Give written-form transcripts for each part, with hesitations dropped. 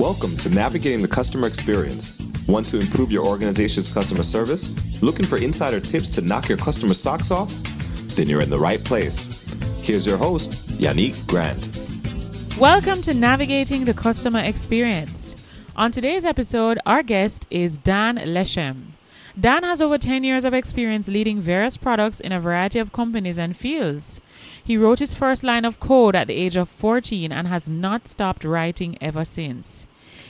Welcome to Navigating the Customer Experience. Want to improve your organization's customer service? Looking for insider tips to knock your customer socks off? Then you're in the right place. Here's your host, Yannick Grant. Welcome to Navigating the Customer Experience. On today's episode, our guest is Dan Leshem. Dan has over 10 years of experience leading various products in a variety of companies and fields. He wrote his first line of code at the age of 14 and has not stopped writing ever since.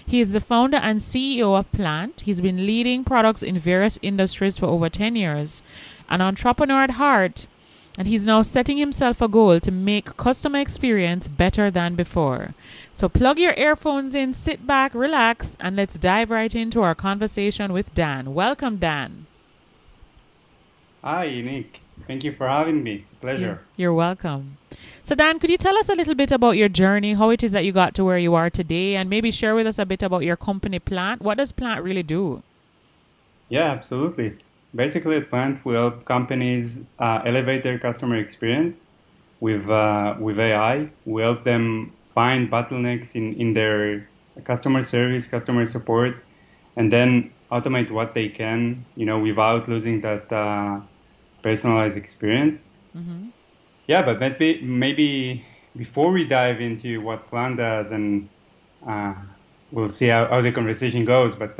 He is the founder and CEO of Plantt. He's been leading products in various industries for over 10 years, an entrepreneur at heart, and he's now setting himself a goal to make customer experience better than before. So plug your earphones in, sit back, relax, and let's dive right into our conversation with Dan. Welcome, Dan. Hi, Yannick. Thank you for having me. It's a pleasure. You're welcome. So, Dan, could you tell us a little bit about your journey, how it is that you got to where you are today, and maybe share with us a bit about your company, Plantt? What does Plantt really do? Yeah, absolutely. Basically, at Plantt, we help companies elevate their customer experience with AI. We help them find bottlenecks in their customer service, customer support, and then automate what they can, without losing that personalized experience. Mm-hmm. Yeah, but maybe before we dive into what Plantt does, and we'll see how the conversation goes. But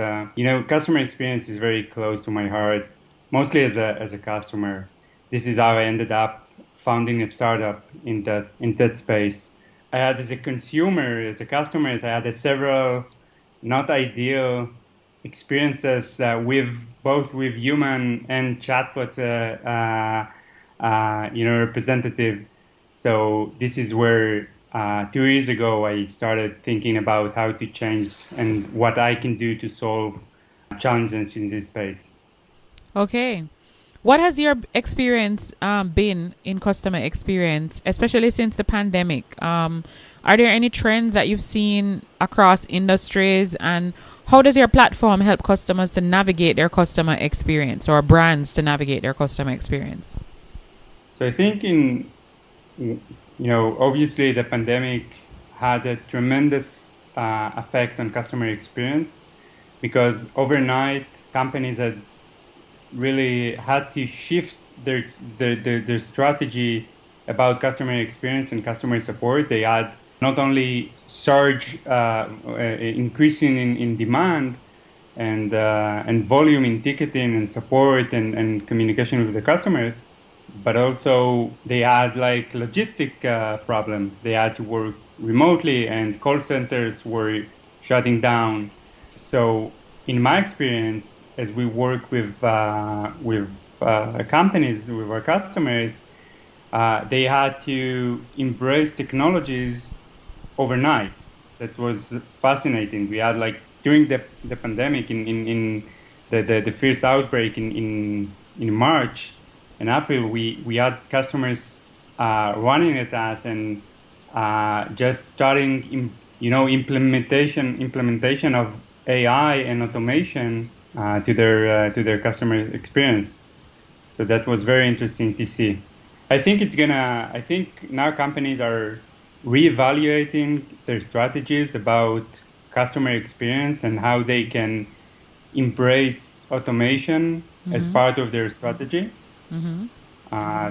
customer experience is very close to my heart, mostly as a customer. This is how I ended up founding a startup in that space. I had, as a consumer, as a customer, I had several not ideal experiences with human and chatbots, representative. So this is where 2 years ago I started thinking about how to change and what I can do to solve challenges in this space. Okay. What has your experience been in customer experience, especially since the pandemic? Are there any trends that you've seen across industries, and how does your platform help customers to navigate their customer experience, or brands to navigate their customer experience? So I think obviously the pandemic had a tremendous effect on customer experience, because overnight companies had really had to shift their strategy about customer experience and customer support. They had not only surge increasing in demand and volume in ticketing and support and communication with the customers, but also they had like logistic problem. They had to work remotely and call centers were shutting down. So in my experience, as we work with companies, with our customers, they had to embrace technologies overnight. That was fascinating. We had, like, during the pandemic, in the first outbreak in March and April, we had customers running at us and just starting implementation of AI and automation to their customer experience. So that was very interesting to see. I think now companies are reevaluating their strategies about customer experience and how they can embrace automation as part of their strategy. Mm-hmm.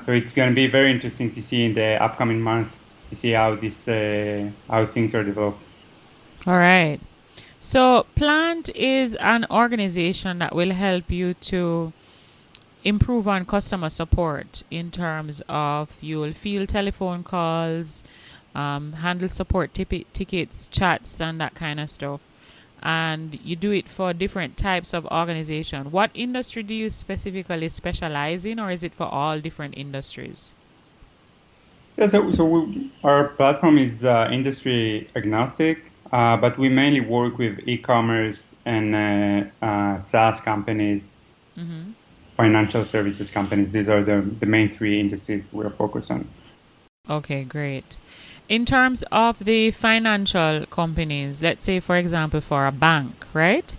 So it's going to be very interesting to see in the upcoming month to see how things are developed. All right. So Plantt is an organization that will help you to improve on customer support in terms of you will field telephone calls, handle support tickets, chats, and that kind of stuff. And you do it for different types of organization. What industry do you specifically specialize in, or is it for all different industries? Yeah, our platform is industry agnostic. But we mainly work with e-commerce and SaaS companies, financial services companies. These are the main three industries we're focused on. Okay, great. In terms of the financial companies, let's say, for example, for a bank, right?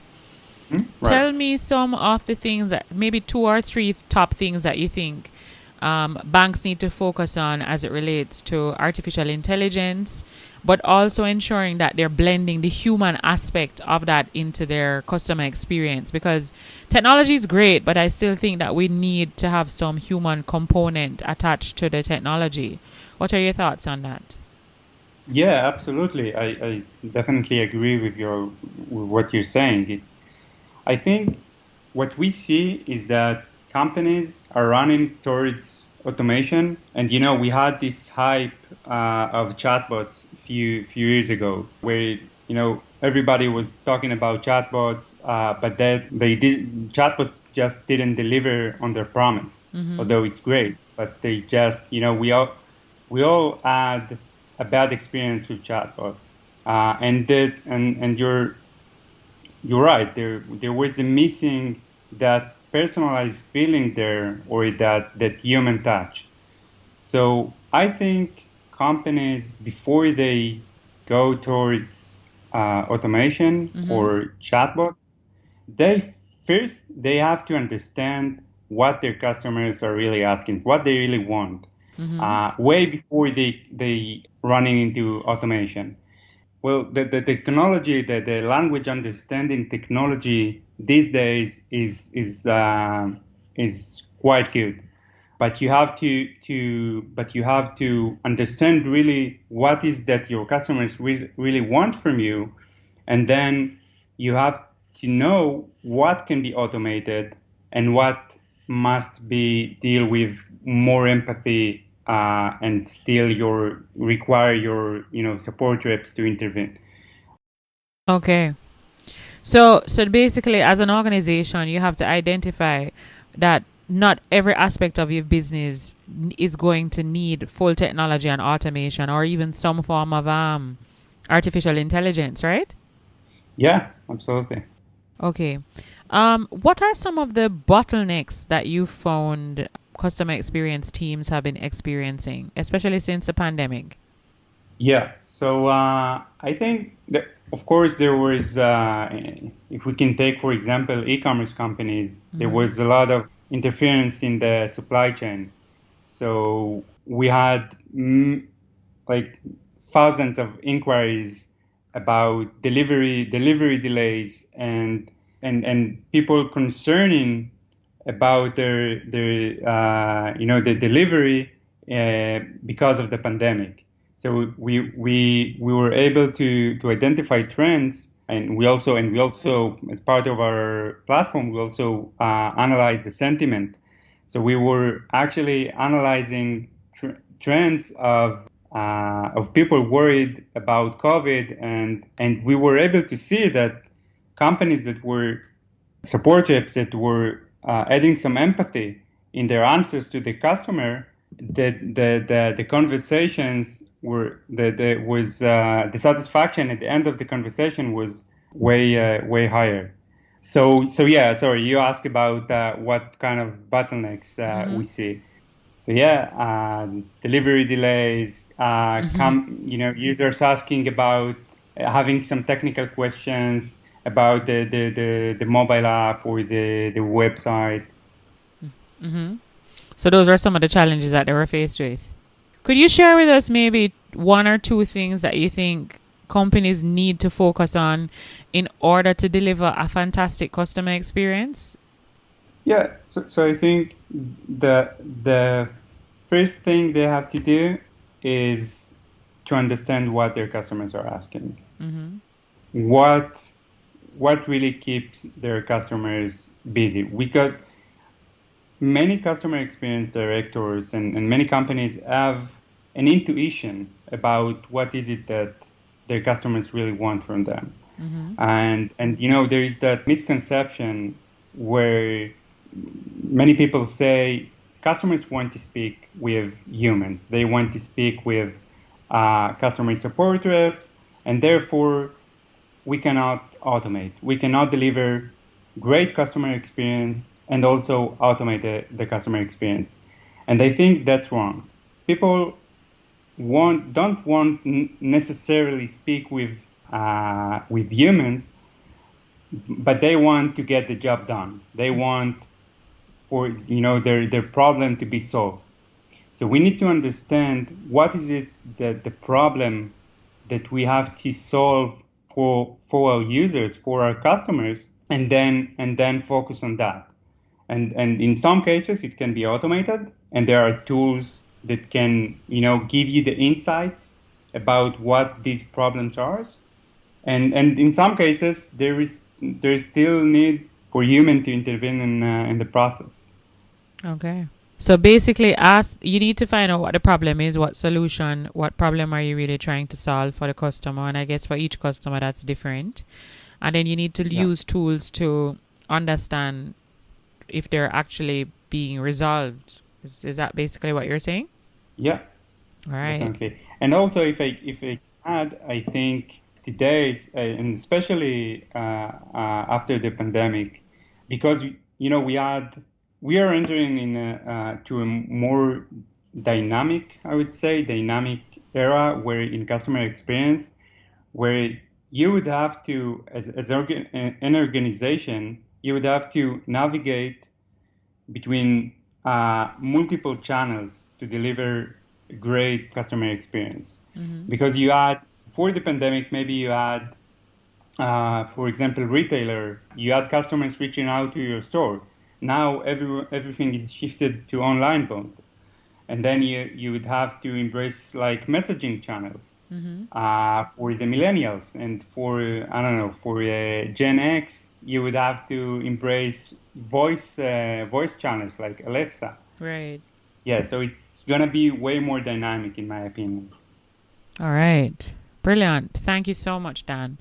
Right. Tell me some of the things, that maybe 2 or 3 top things that you think banks need to focus on as it relates to artificial intelligence but also ensuring that they're blending the human aspect of that into their customer experience. Because technology is great, but I still think that we need to have some human component attached to the technology. What are your thoughts on that? Yeah, absolutely. I definitely agree with what you're saying. I think what we see is that companies are running towards automation, and we had this hype of chatbots a few years ago, where everybody was talking about chatbots, but that chatbots just didn't deliver on their promise. Although it's great, but they just we all had a bad experience with chatbot, and you're right. There was a missing that personalized feeling there, or that human touch. So I think companies, before they go towards automation or chatbot, they have to understand what their customers are really asking, what they really want, way before they running into automation. Well, the technology, the language understanding technology these days is quite good, but you have to understand really what is that your customers really want from you, and then you have to know what can be automated and what must be deal with more empathy, and still require your support reps to intervene. Okay. So basically, as an organization, you have to identify that not every aspect of your business is going to need full technology and automation, or even some form of artificial intelligence, right? Yeah, absolutely. Okay. What are some of the bottlenecks that you found customer experience teams have been experiencing, especially since the pandemic? Yeah. So I think that, of course, there was, if we can take, for example, e-commerce companies, there was a lot of interference in the supply chain. So we had like thousands of inquiries about delivery delays, and people concerning about the delivery because of the pandemic. So we were able to identify trends, and we also, as part of our platform, we also analyze the sentiment. So we were actually analyzing trends of people worried about COVID, and we were able to see that companies that were support reps that were adding some empathy in their answers to the customer, the conversations were the satisfaction at the end of the conversation was way higher. So yeah, sorry, you asked about what kind of bottlenecks we see. So yeah, delivery delays, users asking about having some technical questions about the mobile app or the website. So those are some of the challenges that they were faced with. Could you share with us maybe one or two things that you think companies need to focus on in order to deliver a fantastic customer experience? Yeah, so I think the first thing they have to do is to understand what their customers are asking. What really keeps their customers busy? Because many customer experience directors and many companies have an intuition about what is it that their customers really want from them. And there is that misconception where many people say customers want to speak with humans. They want to speak with customer support reps, and therefore we cannot automate. We cannot deliver great customer experience and also automate the customer experience. And I think that's wrong. People don't want necessarily speak with humans, but they want to get the job done. They want for their problem to be solved. So we need to understand what is it that the problem that we have to solve for our users, for our customers, and then focus on that. And in some cases it can be automated, and there are tools that can give you the insights about what these problems are. And in some cases there is still need for human to intervene in the process. Okay. So basically, you need to find out what the problem is, what problem are you really trying to solve for the customer, and I guess for each customer that's different. And then you need to use tools to understand if they're actually being resolved. Is that basically what you're saying? Yeah. All right. Definitely. And also, if I add, I think today, and especially after the pandemic, because we are entering to a more dynamic, I would say, dynamic era where in customer experience, where you would have to, as an organization, you would have to navigate between multiple channels to deliver a great customer experience. Mm-hmm. Because for the pandemic, maybe you had, for example, retailer, you had customers reaching out to your store. Now everything is shifted to online mode. And then you would have to embrace like messaging channels for the millennials, and for Gen X, you would have to embrace voice channels like Alexa. Right. Yeah, so it's gonna be way more dynamic, in my opinion. All right, brilliant. Thank you so much, Dan.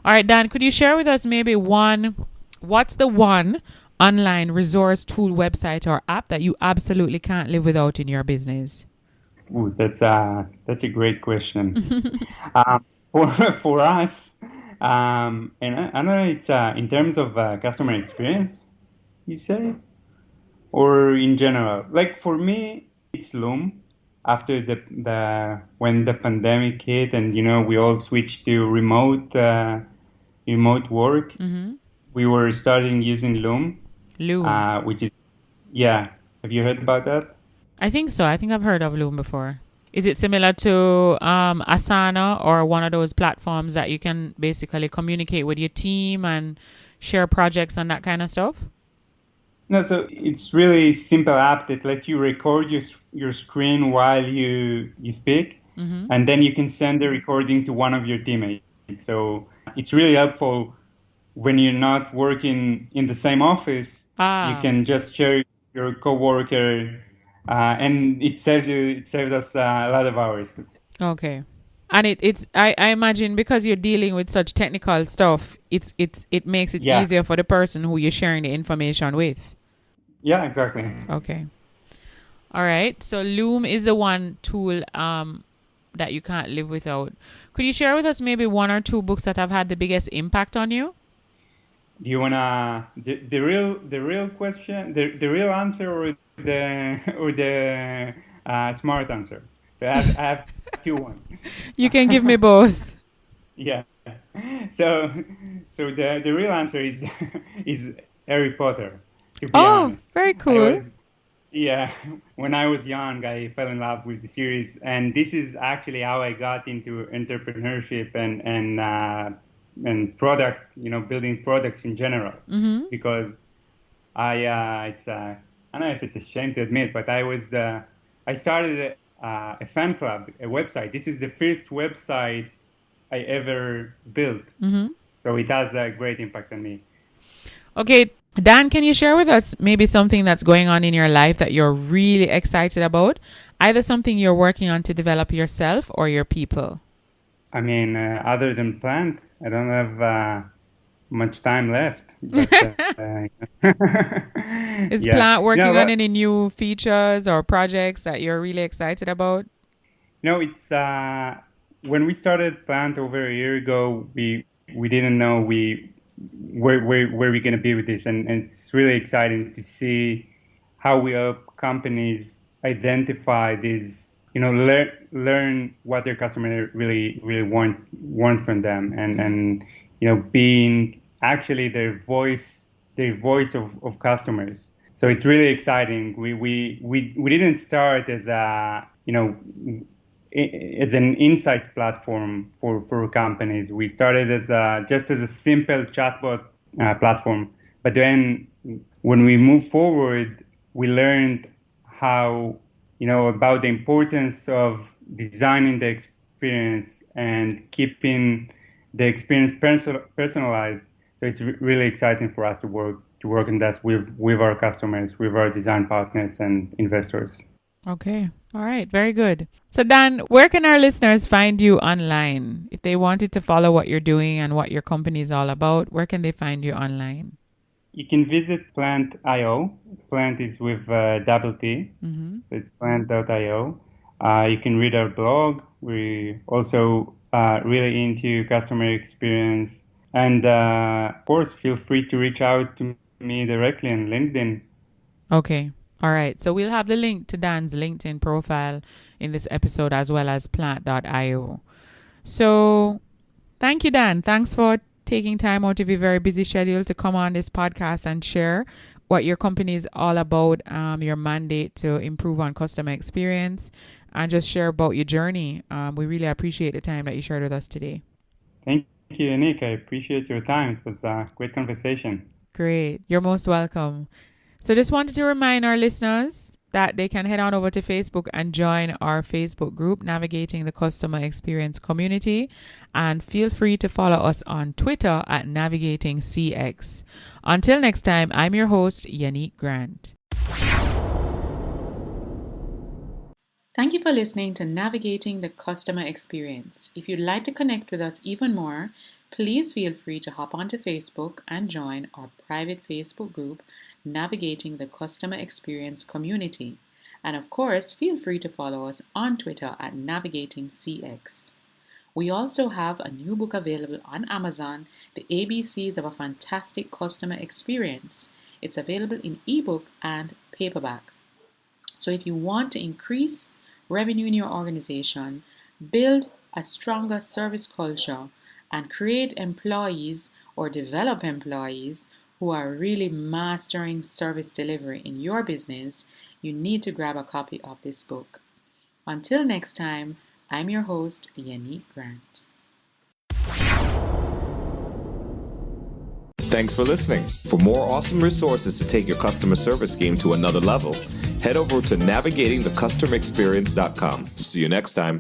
All right, Dan, could you share with us maybe what's the one online resource tool, website, or app that you absolutely can't live without in your business? Ooh, that's a great question. For us, and I don't know, it's in terms of customer experience, you say, or in general. Like for me, it's Loom. After when the pandemic hit, and we all switched to remote work, we were starting using Loom. Which is, have you heard about that? I think so. I think I've heard of Loom before. Is it similar to Asana or one of those platforms that you can basically communicate with your team and share projects and that kind of stuff? No, so it's really simple app that lets you record your screen while you speak, and then you can send the recording to one of your teammates. So it's really helpful when you're not working in the same office. You can just share your coworker, and it saves us a lot of hours. Okay. And I imagine because you're dealing with such technical stuff, it makes it easier for the person who you're sharing the information with. Yeah, exactly. Okay. All right. So Loom is the one tool that you can't live without. Could you share with us maybe one or two books that have had the biggest impact on you? Do you wanna the real question, the real answer, or the smart answer? So I have two ones. You can give me both. Yeah. So the real answer is Harry Potter. To be honest. Very cool. When I was young, I fell in love with the series, and this is actually how I got into entrepreneurship and product, building products in general. Because I don't know if it's a shame to admit, but I started a fan club, a website. This is the first website I ever built. So it has a great impact on me. Okay, Dan, can you share with us maybe something that's going on in your life that you're really excited about? Either something you're working on to develop yourself or your people. I mean, other than Plantt, I don't have much time left. But, Is Plantt working on any new features or projects that you're really excited about? No, it's when we started Plantt over a year ago, we didn't know where we're going to be with this, and it's really exciting to see how we help companies identify these, learn what their customer really want from them, and being actually their voice of customers. So it's really exciting. We didn't start as as an insights platform for companies. We started as just as a simple chatbot platform, but then when we moved forward, we learned how, about the importance of designing the experience and keeping the experience personalized. So it's really exciting for us to work on that with our customers, with our design partners and investors. Okay. All right. Very good. So Dan, where can our listeners find you online? If they wanted to follow what you're doing and what your company is all about, where can they find you online? You can visit Plantt.io. Plantt is with double T. Mm-hmm. So it's Plantt.io. You can read our blog. We also really into customer experience. And of course, feel free to reach out to me directly on LinkedIn. Okay. All right. So we'll have the link to Dan's LinkedIn profile in this episode as well as Plantt.io. So thank you, Dan. Thanks for taking time out of your very busy schedule to come on this podcast and share what your company is all about, your mandate to improve on customer experience, and just share about your journey. We really appreciate the time that you shared with us today. Thank you, Nick. I appreciate your time. It was a great conversation. Great. You're most welcome. So just wanted to remind our listeners that they can head on over to Facebook and join our Facebook group, Navigating the Customer Experience Community. And feel free to follow us on Twitter at NavigatingCX. Until next time, I'm your host, Yannick Grant. Thank you for listening to Navigating the Customer Experience. If you'd like to connect with us even more, please feel free to hop onto Facebook and join our private Facebook group, Navigating the Customer Experience Community. And of course, feel free to follow us on Twitter at NavigatingCX. We also have a new book available on Amazon, The ABCs of a Fantastic Customer Experience. It's available in ebook and paperback. So if you want to increase revenue in your organization, build a stronger service culture, and create employees or develop employees who are really mastering service delivery in your business, you need to grab a copy of this book. Until next time, I'm your host, Yannick Grant. Thanks for listening. For more awesome resources to take your customer service game to another level, head over to navigatingthecustomerexperience.com. See you next time.